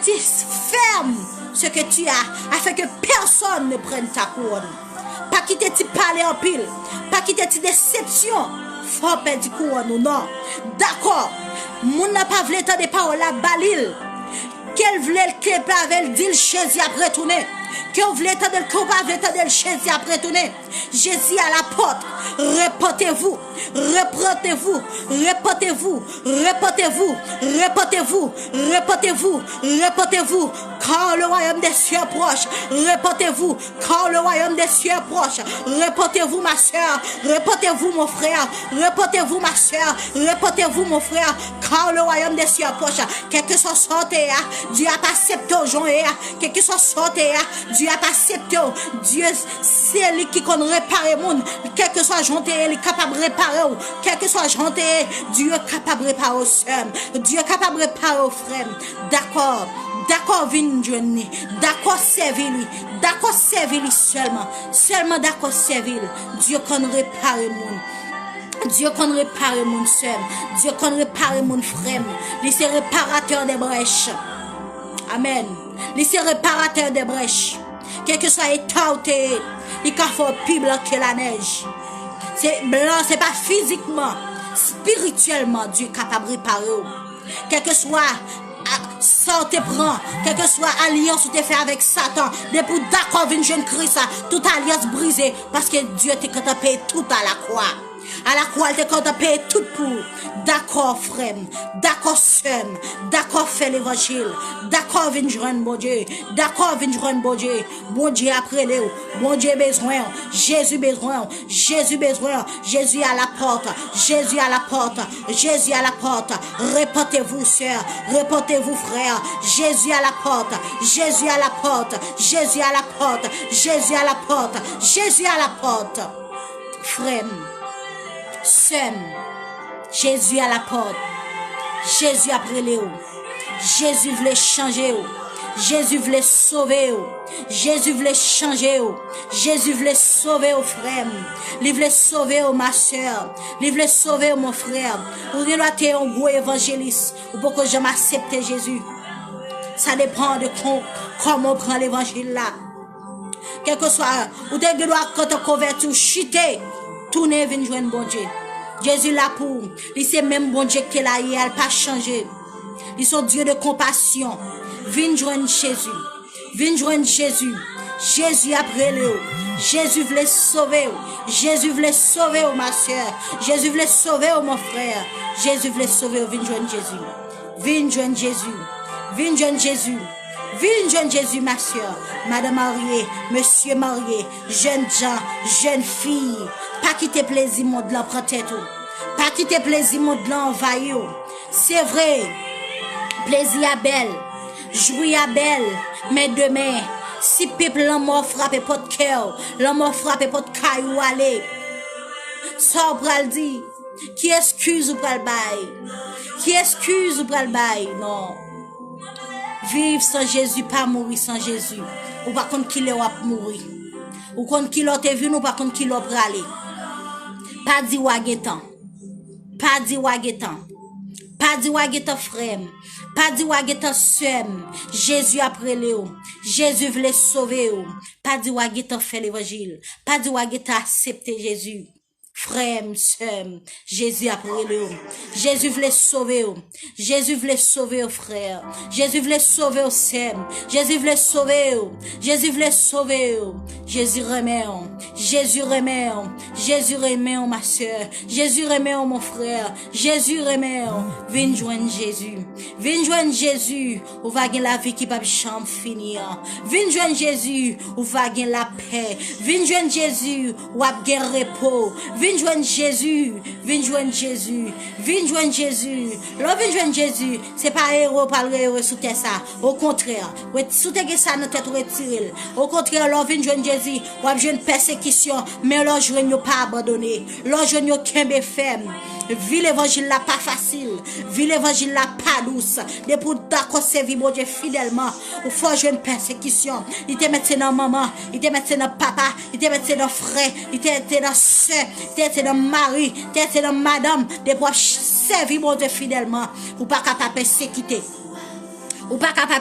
tu fermes ce que tu as, afin que personne ne prenne ta couronne. Pas quitter tu parler en pile, pas quitter tu déception, faut perdre couronne ou non. D'accord, moun n'a pas voulu entendre des paroles à Balil, qu'elle voulait que Pavel dit le Jésus après tourner. Que vous voulez entendre le Jésus après tourner. Jésus à la porte. Répétez-vous. Répétez-vous. Répétez-vous. Répétez-vous. Répétez-vous. Répétez-vous. Répétez-vous. Quand le royaume des cieux approche. Répétez-vous. Quand le royaume des cieux approche. Répétez-vous ma soeur. Répétez-vous mon frère. Répétez-vous ma soeur. Répétez-vous mon frère. Quand le royaume des cieux approche. Quel que soit sorté, Dieu a pas accepté aux gens. Quel que soit sorté, Dieu a pas accepté. Dieu, c'est lui qui connaît réparer le monde. Quel que soit janté, il est capable de réparer. Quel que soit janté, Dieu est capable de réparer au sœur. Dieu est capable de réparer au frère. D'accord. D'accord, vin journée. D'accord, servir-lui. D'accord, servir-lui seulement. Seulement d'accord, servir. Dieu connaît réparer le monde. Dieu qu'on répare mon seul. Dieu qu'on répare mon frère. Il est réparateur des brèches. Amen. Il est réparateur des brèches. Quel que soit l'état où tu es, il faut plus blanc que la neige. C'est blanc, c'est pas physiquement, spirituellement, Dieu est capable de réparer. Quel que soit ça te prend, quelle que soit alliance que tu fais avec Satan, depuis d'accord, une jeune Christ, toute alliance brisée, parce que Dieu t'a quand payé tout à la croix. À la croix, il t'a payé tout pour. D'accord, frère. D'accord, sœur. D'accord, fais l'évangile. D'accord, viens joindre bon Dieu. D'accord, viens joindre bon Dieu. Bon Dieu après le. Bon Dieu besoin. Jésus besoin. Jésus besoin. Jésus à la porte. Jésus à la porte. Jésus à la porte. Répétez-vous, sœur. Répétez-vous, frère. Jésus à la porte. Jésus à la porte. Jésus à la porte. Jésus à la porte. Jésus à la porte. Frère. Sœur, Jésus à la porte. Jésus après les hauts. Jésus voulait changer. Jésus voulait sauver. Jésus voulait changer. Jésus voulait sauver aux frères. Il voulait sauver ma soeur. Il voulait sauver mon frère. Ou il doit être un gros évangéliste. Ou pour que je m'accepte Jésus. Ça dépend de comment on prend l'évangile là. Quel que soit, ou dès que tu dois convertir, chuter. Tournez, venez joindre bon Dieu. Jésus là pour. Il c'est même bon Dieu qui est là, il n'a pas changé. Ils sont Dieu de compassion. Venez joindre Jésus. Venez joindre Jésus. Jésus après le. Jésus voulait sauver. Jésus voulait sauver ma soeur. Jésus voulait sauver mon frère. Jésus voulait sauver. Venez joindre Jésus. Venez joindre Jésus. Venez joindre Jésus. Viens jeune Jésus, ma soeur, madame mariée, monsieur marié, jeune gens, jeune fille, pas quitter plaisir monde là prend tête, pas quitter plaisir monde là envahir. C'est vrai, plaisir à belle, jouir à belle, mais demain, si peuple l'amour frappe pas de cœur, l'amour frappe pas de caillou aller, ça on pral dire, qui excuse ou pral bail, qui excuse ou pral bail, non. Vivre sans Jésus, pas mourir sans Jésus. Ou pas contre qui l'est mourir. Ou contre qui l'autre est venu, ou pas contre qui l'autre aller. Pas dit wagetan. Pas dit wagetan. Pas dit wagetan frère. Pas dit wagetan soeur. Jésus après Léo. Jésus voulait sauver. Pas dit wagetan fait l'évangile. Pas dit wagetan accepter Jésus. Frère, sœur, Jésus a pris le. Jésus voulait sauver. Jésus voulait sauver, frère. Jésus voulait sauver, sœur. Jésus voulait sauver. Jésus voulait sauver. Jésus remet. Jésus remet. Jésus remet, ma sœur. Jésus remet, mon frère. Jésus remet. Viens joindre Jésus. Viens joindre Jésus. Ou va gagner la vie qui va jamais finir. Viens joindre Jésus. Ou va gagner la paix. Viens joindre Jésus. Ou va gagner repos. Viens joindre Jésus, viens joindre Jésus, viens joindre Jésus. L'on vient joindre Jésus, c'est pas héros par le héros sous terre ça. Au contraire, sous terre ça notre tête retiré. Au contraire, l'on vient joindre Jésus, on a une persécution, mais l'on joindre pas abandonné. L'on joindre qu'un ferme. Vie l'évangile là pas facile, vie l'évangile là pas douce. Depuis d'accord servir mon Dieu fidèlement, ou faut jouer une persécution. Il te met dans maman, il te met dans papa, il te met dans frère, il te met dans soeur, il te met dans mari, il te met dans madame. Depuis servir mon Dieu fidèlement, ou pas capable persécuter, ou pas capable